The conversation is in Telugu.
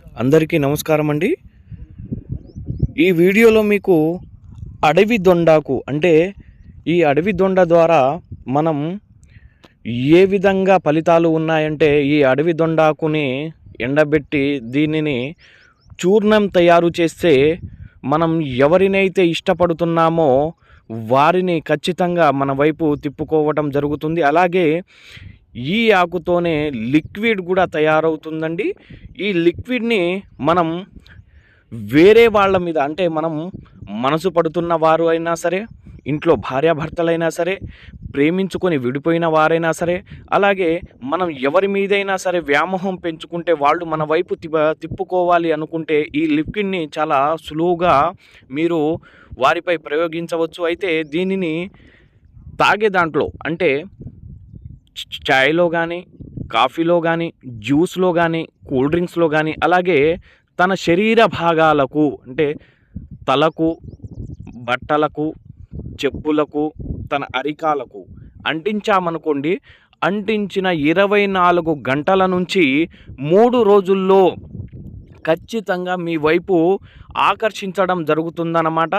అందరికీ నమస్కారం అండి. ఈ వీడియోలో మీకు అడవి దొండాకు అంటే ఈ అడవి దొండ ద్వారా మనం ఏ విధంగా ఫలితాలు ఉన్నాయంటే, ఈ అడవి దొండాకుని ఎండబెట్టి దీనిని చూర్ణం తయారు చేస్తే మనం ఎవరినైతే ఇష్టపడుతున్నామో వారిని ఖచ్చితంగా మన వైపు తిప్పుకోవటం జరుగుతుంది. అలాగే ఈ ఆకుతోనే లిక్విడ్ కూడా తయారవుతుందండి. ఈ లిక్విడ్ని మనం వేరే వాళ్ళ మీద అంటే మనం మనసు పడుతున్న వారు అయినా సరే, ఇంట్లో భార్యాభర్తలైనా సరే, ప్రేమించుకొని విడిపోయిన వారైనా సరే, అలాగే మనం ఎవరి మీదైనా సరే వ్యామోహం పెంచుకుంటే వాళ్ళు మన వైపు తిప్పుకోవాలి అనుకుంటే ఈ లిక్విడ్ని చాలా సులువుగా మీరు వారిపై ప్రయోగించవచ్చు. అయితే దీనిని తాగే దాంట్లో అంటే చాయ్లో కానీ, కాఫీలో కానీ, జ్యూస్లో కానీ, కూల్ డ్రింక్స్లో కానీ, అలాగే తన శరీర భాగాలకు అంటే తలకు, బట్టలకు, చెప్పులకు, తన అరికాలకు అంటించామనుకోండి, అంటించిన 24 గంటల నుంచి 3 రోజుల్లో ఖచ్చితంగా మీ వైపు ఆకర్షించడం జరుగుతుందన్నమాట.